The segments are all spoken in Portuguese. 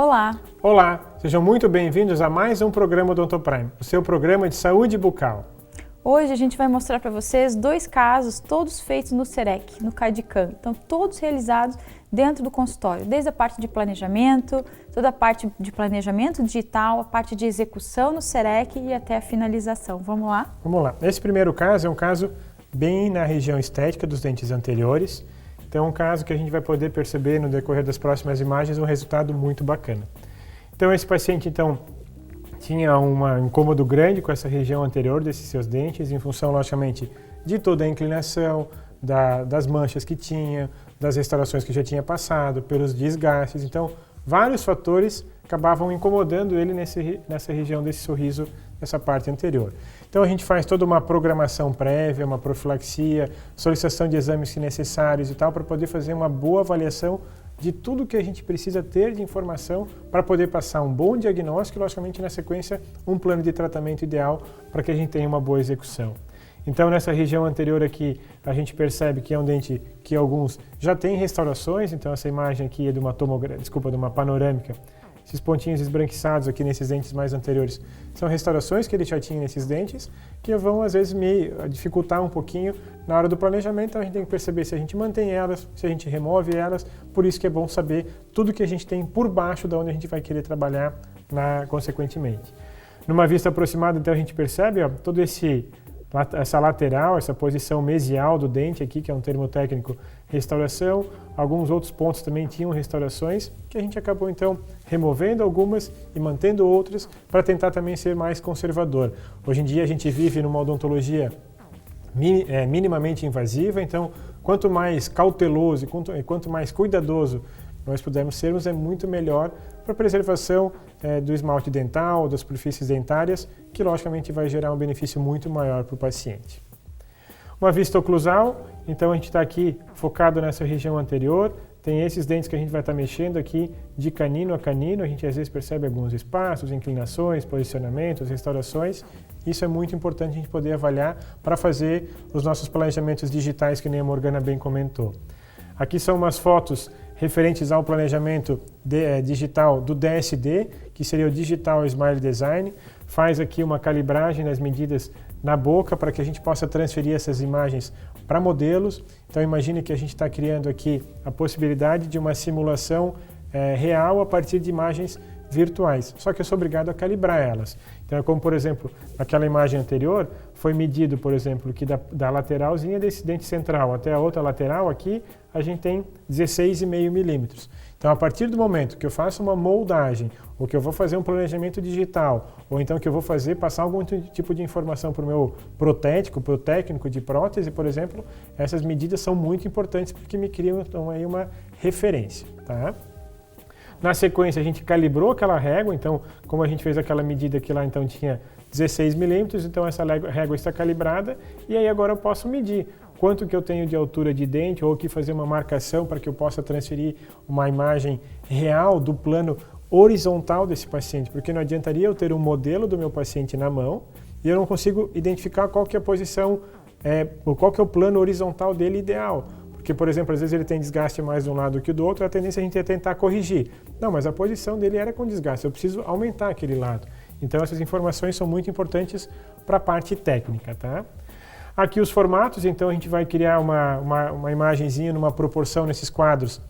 Olá! Olá, sejam muito bem-vindos a mais um programa Odontoprime, o seu programa de saúde bucal. Hoje a gente vai mostrar para vocês dois casos, todos feitos no CEREC, no CAD/CAM. Então, todos realizados dentro do consultório, desde a parte de planejamento, toda a parte de planejamento digital, a parte de execução no CEREC e até a finalização. Vamos lá? Vamos lá. Esse primeiro caso é um caso bem na região estética dos dentes anteriores. Então, é um caso que a gente vai poder perceber no decorrer das próximas imagens um resultado muito bacana. Então, esse paciente, tinha um incômodo grande com essa região anterior desses seus dentes, em função, logicamente, de toda a inclinação, das manchas que tinha, das restaurações que já tinha passado, pelos desgastes. Então, vários fatores acabavam incomodando ele nessa região desse sorriso, nessa parte anterior. Então, a gente faz toda uma programação prévia, uma profilaxia, solicitação de exames necessários e tal, para poder fazer uma boa avaliação de tudo que a gente precisa ter de informação para poder passar um bom diagnóstico e, logicamente, na sequência, um plano de tratamento ideal para que a gente tenha uma boa execução. Então, nessa região anterior aqui, a gente percebe que é um dente que alguns já têm restaurações. Então, essa imagem aqui é de uma panorâmica. Esses pontinhos esbranquiçados aqui nesses dentes mais anteriores são restaurações que ele já tinha nesses dentes, que vão, às vezes, me dificultar um pouquinho na hora do planejamento. Então, a gente tem que perceber se a gente mantém elas, se a gente remove elas. Por isso que é bom saber tudo que a gente tem por baixo de onde a gente vai querer trabalhar consequentemente. Numa vista aproximada, então, a gente percebe todo essa lateral, essa posição mesial do dente aqui, que é um termo técnico, restauração. Alguns outros pontos também tinham restaurações, que a gente acabou então removendo algumas e mantendo outras para tentar também ser mais conservador. Hoje em dia a gente vive numa odontologia minimamente invasiva, então quanto mais cauteloso e quanto mais cuidadoso nós pudermos sermos, é muito melhor para a preservação do esmalte dental, das superfícies dentárias, que logicamente vai gerar um benefício muito maior para o paciente. Uma vista oclusal, então a gente está aqui focado nessa região anterior, tem esses dentes que a gente vai estar mexendo aqui de canino a canino, a gente às vezes percebe alguns espaços, inclinações, posicionamentos, restaurações. Isso é muito importante a gente poder avaliar para fazer os nossos planejamentos digitais, que nem a Morgana bem comentou. Aqui são umas fotos referentes ao planejamento digital do DSD, que seria o Digital Smile Design. Faz aqui uma calibragem nas medidas na boca para que a gente possa transferir essas imagens para modelos. Então imagine que a gente está criando aqui a possibilidade de uma simulação real a partir de imagens virtuais, só que eu sou obrigado a calibrar elas. Então, como por exemplo, naquela imagem anterior, foi medido, por exemplo, que da lateralzinha desse dente central até a outra lateral aqui, a gente tem 16,5 milímetros. Então, a partir do momento que eu faço uma moldagem, ou que eu vou fazer um planejamento digital, ou então que eu vou passar algum tipo de informação para o meu protético, para o técnico de prótese, por exemplo, essas medidas são muito importantes porque me criam então, aí uma referência, tá? Na sequência, a gente calibrou aquela régua, então, como a gente fez aquela medida que lá então tinha 16 milímetros, então essa régua está calibrada, e aí agora eu posso medir quanto que eu tenho de altura de dente, ou que fazer uma marcação para que eu possa transferir uma imagem real do plano horizontal desse paciente, porque não adiantaria eu ter um modelo do meu paciente na mão, e eu não consigo identificar qual que é a posição, ou qual que é o plano horizontal dele ideal. Porque, por exemplo, às vezes ele tem desgaste mais de um lado que do outro, a tendência é a gente tentar corrigir. Não, mas a posição dele era com desgaste, eu preciso aumentar aquele lado. Então, essas informações são muito importantes para a parte técnica, tá? Aqui os formatos, então a gente vai criar uma imagenzinha numa proporção nesses quadros.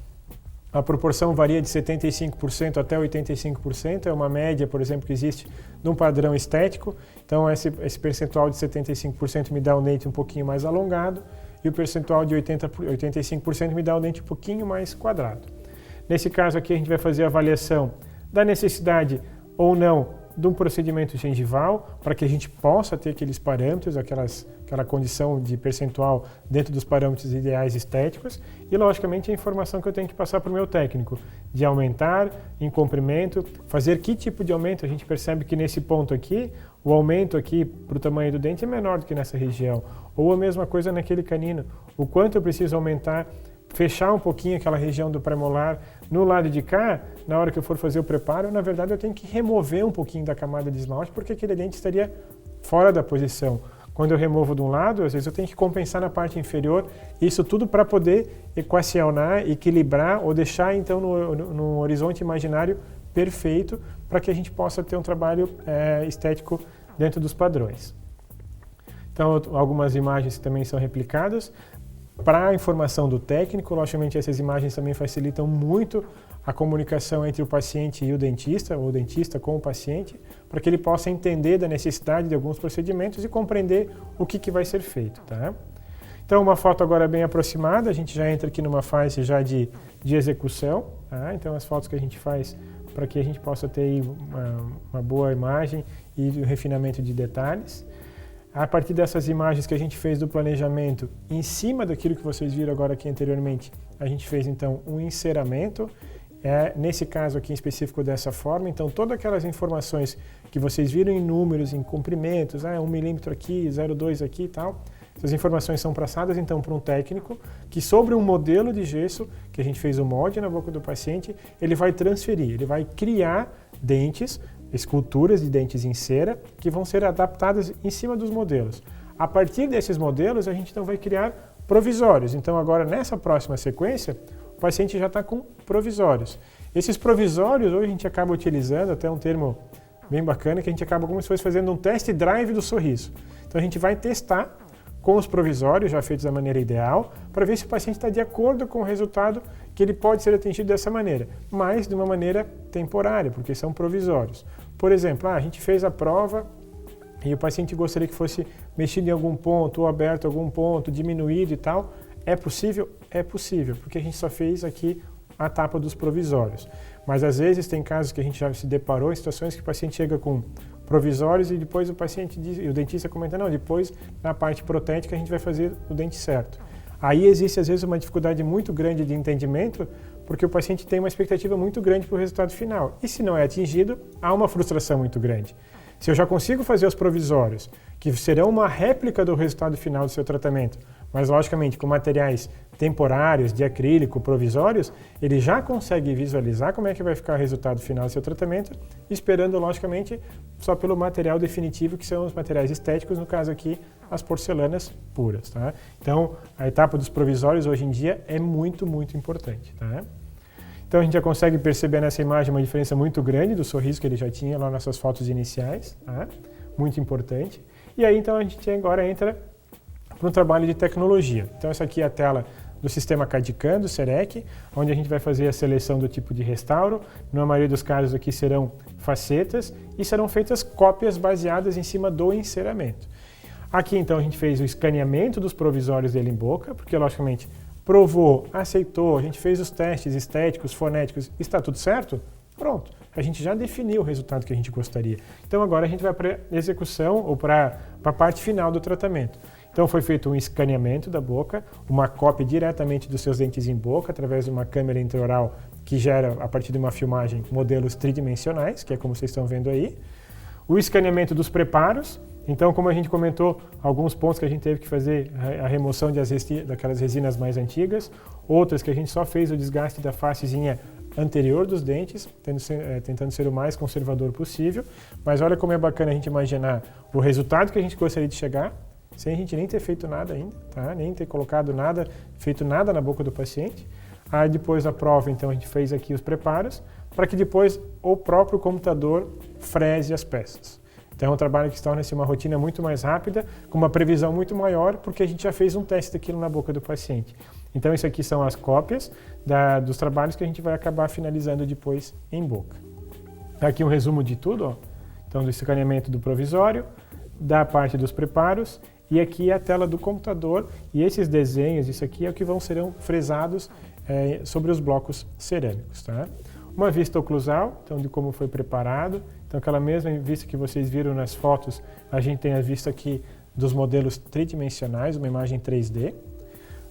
A proporção varia de 75% até 85%, é uma média, por exemplo, que existe num padrão estético. Então, esse percentual de 75% me dá um dente um pouquinho mais alongado, e o percentual de 85% me dá um dente um pouquinho mais quadrado. Nesse caso aqui, a gente vai fazer a avaliação da necessidade ou não de um procedimento gengival, para que a gente possa ter aqueles parâmetros, aquela condição de percentual dentro dos parâmetros ideais estéticos, e logicamente a informação que eu tenho que passar para o meu técnico, de aumentar em comprimento, fazer que tipo de aumento. A gente percebe que nesse ponto aqui, o aumento aqui para o tamanho do dente é menor do que nessa região, ou a mesma coisa naquele canino, o quanto eu preciso aumentar, fechar um pouquinho aquela região do premolar. No lado de cá, na hora que eu for fazer o preparo, na verdade eu tenho que remover um pouquinho da camada de esmalte, porque aquele dente estaria fora da posição. Quando eu removo de um lado, às vezes eu tenho que compensar na parte inferior, isso tudo para poder equacionar, equilibrar ou deixar então no horizonte imaginário perfeito para que a gente possa ter um trabalho estético dentro dos padrões. Então, algumas imagens também são replicadas. Para a informação do técnico, logicamente essas imagens também facilitam muito a comunicação entre o paciente e o dentista, ou o dentista com o paciente, para que ele possa entender da necessidade de alguns procedimentos e compreender o que vai ser feito. Tá? Então, uma foto agora bem aproximada, a gente já entra aqui numa fase já de execução. Tá? Então, as fotos que a gente faz para que a gente possa ter aí uma boa imagem e o refinamento de detalhes. A partir dessas imagens que a gente fez do planejamento, em cima daquilo que vocês viram agora aqui anteriormente, a gente fez então um enceramento, nesse caso aqui em específico dessa forma. Então todas aquelas informações que vocês viram em números, em comprimentos, 1 milímetro aqui, 0,2 aqui e tal, essas informações são passadas então para um técnico que sobre um modelo de gesso, que a gente fez o molde na boca do paciente, ele vai transferir, ele vai criar dentes, esculturas de dentes em cera que vão ser adaptadas em cima dos modelos. A partir desses modelos, a gente então vai criar provisórios. Então agora nessa próxima sequência, o paciente já está com provisórios. Esses provisórios hoje a gente acaba utilizando até um termo bem bacana, que a gente acaba como se fosse fazendo um test drive do sorriso. Então a gente vai testar com os provisórios já feitos da maneira ideal, para ver se o paciente está de acordo com o resultado que ele pode ser atingido dessa maneira, mas de uma maneira temporária, porque são provisórios. Por exemplo, a gente fez a prova e o paciente gostaria que fosse mexido em algum ponto, ou aberto em algum ponto, diminuído e tal. É possível? É possível, porque a gente só fez aqui a etapa dos provisórios. Mas às vezes tem casos que a gente já se deparou em situações que o paciente chega com provisórios e depois o paciente diz, e o dentista comenta, não, depois na parte protética a gente vai fazer o dente certo. Aí existe às vezes uma dificuldade muito grande de entendimento, porque o paciente tem uma expectativa muito grande para o resultado final. E se não é atingido, há uma frustração muito grande. Se eu já consigo fazer os provisórios, que serão uma réplica do resultado final do seu tratamento, mas logicamente com materiais temporários, de acrílico, provisórios, ele já consegue visualizar como é que vai ficar o resultado final do seu tratamento, esperando logicamente só pelo material definitivo, que são os materiais estéticos, no caso aqui as porcelanas puras. Tá? Então a etapa dos provisórios hoje em dia é muito, muito importante. Tá? Então a gente já consegue perceber nessa imagem uma diferença muito grande do sorriso que ele já tinha lá nessas fotos iniciais, tá? Muito importante. E aí então a gente agora entra para um trabalho de tecnologia. Então essa aqui é a tela do sistema CAD/CAM, do CEREC, onde a gente vai fazer a seleção do tipo de restauro. Na maioria dos casos aqui serão facetas e serão feitas cópias baseadas em cima do enceramento. Aqui então a gente fez o escaneamento dos provisórios dele em boca, porque logicamente provou, aceitou, a gente fez os testes estéticos, fonéticos, está tudo certo? Pronto, a gente já definiu o resultado que a gente gostaria. Então agora a gente vai para a execução ou para a parte final do tratamento. Então foi feito um escaneamento da boca, uma cópia diretamente dos seus dentes em boca, através de uma câmera intraoral que gera, a partir de uma filmagem, modelos tridimensionais, que é como vocês estão vendo aí. O escaneamento dos preparos. Então, como a gente comentou, alguns pontos que a gente teve que fazer a remoção daquelas resinas mais antigas, outras que a gente só fez o desgaste da facezinha anterior dos dentes, tentando ser o mais conservador possível. Mas olha como é bacana a gente imaginar o resultado que a gente gostaria de chegar, sem a gente nem ter feito nada ainda, tá? Nem ter colocado nada, feito nada na boca do paciente. Aí depois da prova, então, a gente fez aqui os preparos, para que depois o próprio computador frese as peças. Então é um trabalho que se torna uma rotina muito mais rápida, com uma previsão muito maior, porque a gente já fez um teste daquilo na boca do paciente. Então isso aqui são as cópias dos trabalhos que a gente vai acabar finalizando depois em boca. Aqui um resumo de tudo, ó. Então do escaneamento do provisório, da parte dos preparos, e aqui a tela do computador, e esses desenhos, isso aqui é o que serão fresados sobre os blocos cerâmicos. Tá? Uma vista oclusal, então de como foi preparado. Então aquela mesma vista que vocês viram nas fotos, a gente tem a vista aqui dos modelos tridimensionais, uma imagem 3D.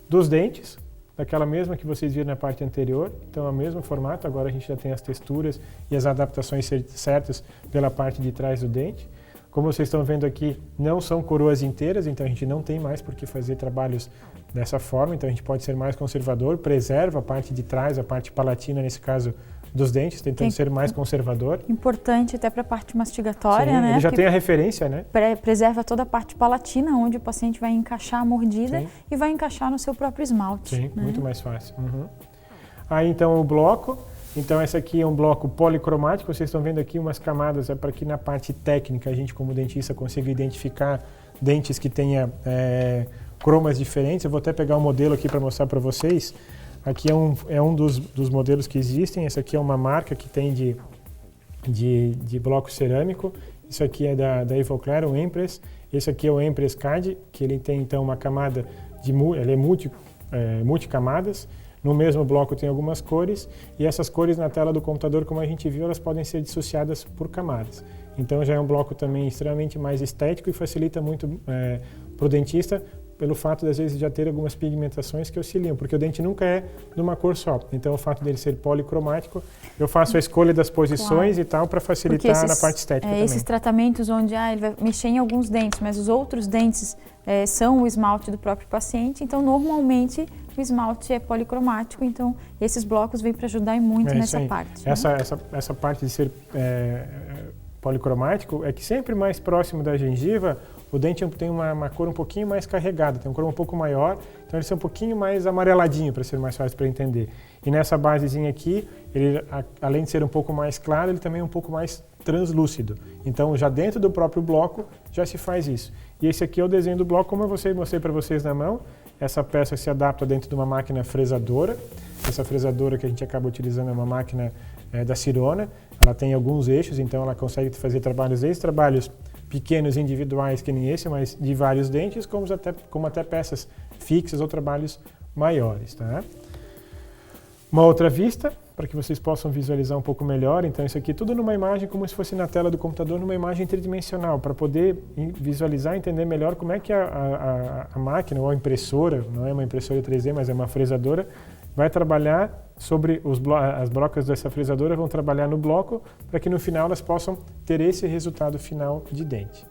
Dos dentes, daquela mesma que vocês viram na parte anterior, então é o mesmo formato, agora a gente já tem as texturas e as adaptações certas pela parte de trás do dente. Como vocês estão vendo aqui, não são coroas inteiras, então a gente não tem mais por que fazer trabalhos dessa forma, então a gente pode ser mais conservador, preserva a parte de trás, a parte palatina, nesse caso, dos dentes, tentando ser mais conservador. Importante até para a parte mastigatória, Sim, né? Ele já tem a referência, né? Preserva toda a parte palatina, onde o paciente vai encaixar a mordida e vai encaixar no seu próprio esmalte. Sim, né? Muito mais fácil. Uhum. Aí então o bloco, Então, esse aqui é um bloco policromático. Vocês estão vendo aqui umas camadas, para que na parte técnica a gente, como dentista, consiga identificar dentes que tenha cromas diferentes. Eu vou até pegar um modelo aqui para mostrar para vocês. Aqui é um dos modelos que existem. Esse aqui é uma marca que tem de bloco cerâmico. Isso aqui é da Ivoclar, o Empress. Esse aqui é o Empress CAD, que ele tem então uma camada ele é multicamadas. No mesmo bloco tem algumas cores, e essas cores na tela do computador, como a gente viu, elas podem ser dissociadas por camadas. Então já é um bloco também extremamente mais estético e facilita muito para o dentista, pelo fato de às vezes já ter algumas pigmentações que auxiliam, porque o dente nunca é de uma cor só. Então o fato dele ser policromático, eu faço a escolha das posições e tal para facilitar na parte estética também. Esses tratamentos onde ele vai mexer em alguns dentes, mas os outros dentes são o esmalte do próprio paciente, então normalmente o esmalte é policromático, então esses blocos vêm para ajudar muito nessa parte. Essa parte de ser policromático é que sempre mais próximo da gengiva, o dente tem uma cor um pouquinho mais carregada, tem uma cor um pouco maior, então ele é um pouquinho mais amareladinho, para ser mais fácil para entender. E nessa basezinha aqui, ele, além de ser um pouco mais claro, ele também é um pouco mais translúcido. Então, já dentro do próprio bloco, já se faz isso. E esse aqui é o desenho do bloco, como eu mostrei para vocês na mão. Essa peça se adapta dentro de uma máquina fresadora. Essa fresadora que a gente acaba utilizando é uma máquina da Sirona. Ela tem alguns eixos, então ela consegue fazer trabalhos pequenos individuais, que nem esse, mas de vários dentes, como até peças fixas ou trabalhos maiores. Tá? Uma outra vista, para que vocês possam visualizar um pouco melhor. Então isso aqui tudo numa imagem como se fosse na tela do computador, numa imagem tridimensional, para poder visualizar e entender melhor como é que a máquina ou a impressora, não é uma impressora 3D, mas é uma fresadora, vai trabalhar sobre as brocas dessa fresadora, vão trabalhar no bloco, para que no final elas possam ter esse resultado final de dente.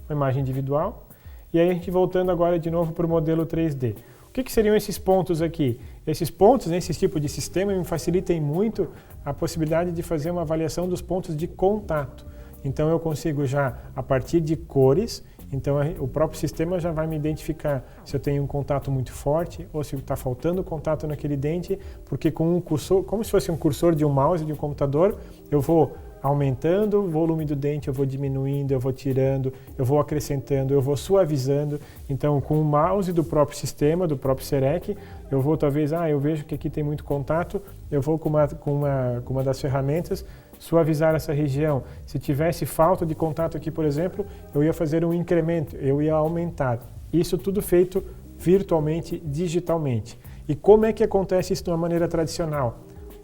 Uma imagem individual. E aí a gente voltando agora de novo para o modelo 3D. O que seriam esses pontos aqui? Esses pontos, nesse tipo de sistema, me facilitam muito a possibilidade de fazer uma avaliação dos pontos de contato. Então eu consigo já, a partir de cores, então o próprio sistema já vai me identificar se eu tenho um contato muito forte ou se está faltando contato naquele dente, porque com um cursor, como se fosse um cursor de um mouse, de um computador, eu vou aumentando o volume do dente, eu vou diminuindo, eu vou tirando, eu vou acrescentando, eu vou suavizando. Então, com o mouse do próprio sistema, do próprio CEREC, eu vou talvez, eu vejo que aqui tem muito contato, eu vou com uma das ferramentas suavizar essa região. Se tivesse falta de contato aqui, por exemplo, eu ia fazer um incremento, eu ia aumentar. Isso tudo feito virtualmente, digitalmente. E como é que acontece isso de uma maneira tradicional?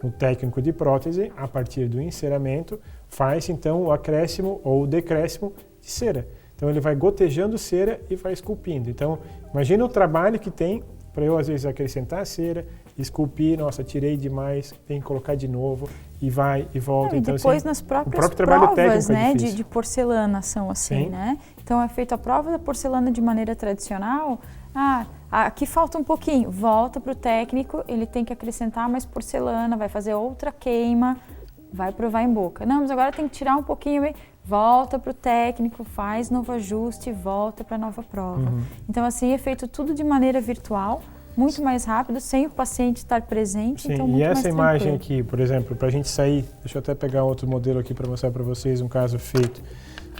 O técnico de prótese, a partir do enceramento, faz então o acréscimo ou o decréscimo de cera. Então ele vai gotejando cera e vai esculpindo. Então imagina o trabalho que tem para eu às vezes acrescentar cera, esculpir, nossa, tirei demais, tem que colocar de novo e vai e volta. E então, depois assim, nas próprias o próprio trabalho provas, técnico né, de porcelana são assim, né? Então é feita a prova da porcelana de maneira tradicional. Aqui falta um pouquinho, volta para o técnico, ele tem que acrescentar mais porcelana, vai fazer outra queima, vai provar em boca. Não, mas agora tem que tirar um pouquinho, volta para o técnico, faz novo ajuste, volta para a nova prova. Então assim é feito tudo de maneira virtual, muito mais rápido, sem o paciente estar presente. Sim, então muito e essa mais imagem tranquilo. aqui, por exemplo, para a gente sair, deixa eu até pegar outro modelo aqui para mostrar para vocês um caso feito.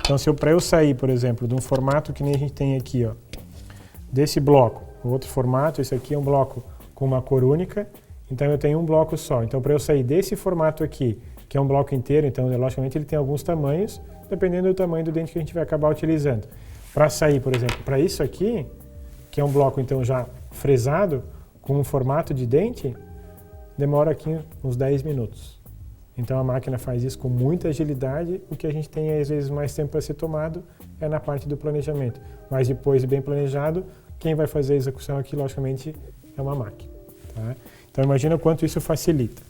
Então, para eu sair, por exemplo, de um formato que nem a gente tem aqui, ó, desse bloco, o outro formato, esse aqui é um bloco com uma cor única, então eu tenho um bloco só. Então, para eu sair desse formato aqui, que é um bloco inteiro, então, logicamente, ele tem alguns tamanhos, dependendo do tamanho do dente que a gente vai acabar utilizando. Para sair, por exemplo, para isso aqui, que é um bloco, então, já fresado, com um formato de dente, demora aqui uns 10 minutos. Então a máquina faz isso com muita agilidade. O que a gente tem às vezes mais tempo para ser tomado é na parte do planejamento. Mas depois de bem planejado, quem vai fazer a execução aqui, logicamente, é uma máquina. Tá? Então imagina o quanto isso facilita.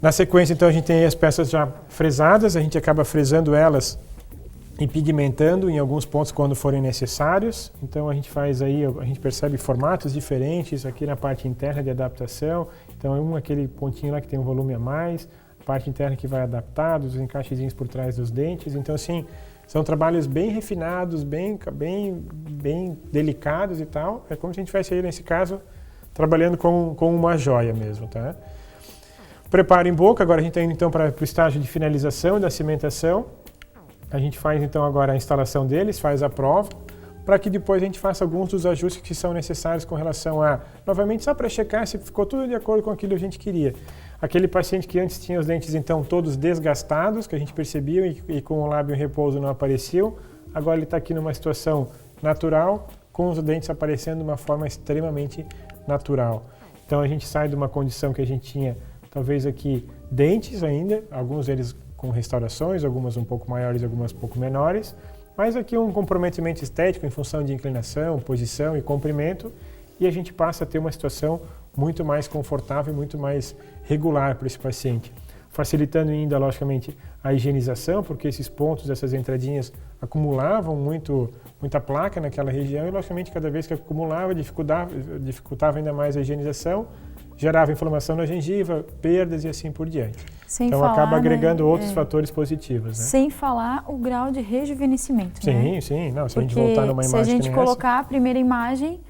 Na sequência, então, a gente tem as peças já fresadas, a gente acaba fresando elas e pigmentando em alguns pontos quando forem necessários. Então a gente faz aí, a gente percebe formatos diferentes aqui na parte interna de adaptação. Então aquele pontinho lá que tem um volume a mais, a parte interna que vai adaptado, os encaixezinhos por trás dos dentes. Então assim, são trabalhos bem refinados, bem delicados e tal. É como se a gente estivesse aí, nesse caso, trabalhando com uma joia mesmo, tá? Preparo em boca, agora a gente está indo então para o estágio de finalização da cimentação. A gente faz então agora a instalação deles, faz a prova, para que depois a gente faça alguns dos ajustes que são necessários com relação a, novamente, só para checar se ficou tudo de acordo com aquilo que a gente queria. Aquele paciente que antes tinha os dentes então todos desgastados, que a gente percebia e com o lábio em repouso não apareciam, agora ele está aqui numa situação natural, com os dentes aparecendo de uma forma extremamente natural. Então a gente sai de uma condição que a gente tinha, talvez aqui, dentes ainda, alguns deles com restaurações, algumas um pouco maiores, algumas um pouco menores, mas aqui um comprometimento estético em função de inclinação, posição e comprimento, e a gente passa a ter uma situação muito mais confortável e muito mais regular para esse paciente, facilitando ainda, logicamente, a higienização, porque esses pontos, essas entradinhas acumulavam muita placa naquela região e, logicamente, cada vez que acumulava, dificultava ainda mais a higienização, gerava inflamação na gengiva, perdas e assim por diante. Então acaba agregando outros fatores positivos. Né? Sem falar o grau de rejuvenescimento. Sim, né? sim. Não, se porque a gente voltar numa imagem se a gente colocar essa, a primeira imagem,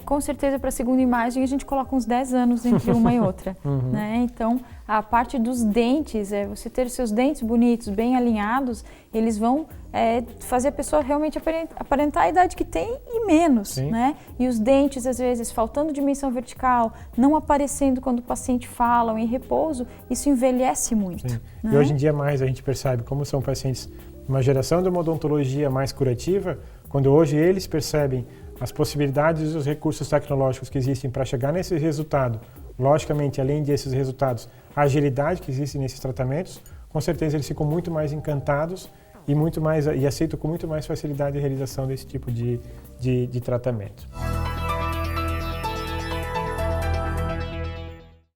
com certeza para a segunda imagem a gente coloca uns 10 anos entre uma e outra. Né? Então, a parte dos dentes, você ter seus dentes bonitos, bem alinhados, eles vão fazer a pessoa realmente aparentar a idade que tem e menos. Né? E os dentes, às vezes, faltando dimensão vertical, não aparecendo quando o paciente fala ou em repouso, isso envelhece muito. Né? E hoje em dia mais a gente percebe como são pacientes de uma geração de uma odontologia mais curativa, quando hoje eles percebem as possibilidades e os recursos tecnológicos que existem para chegar nesse resultado, logicamente, além desses resultados, a agilidade que existe nesses tratamentos, com certeza eles ficam muito mais encantados e aceitam com muito mais facilidade a realização desse tipo de tratamento.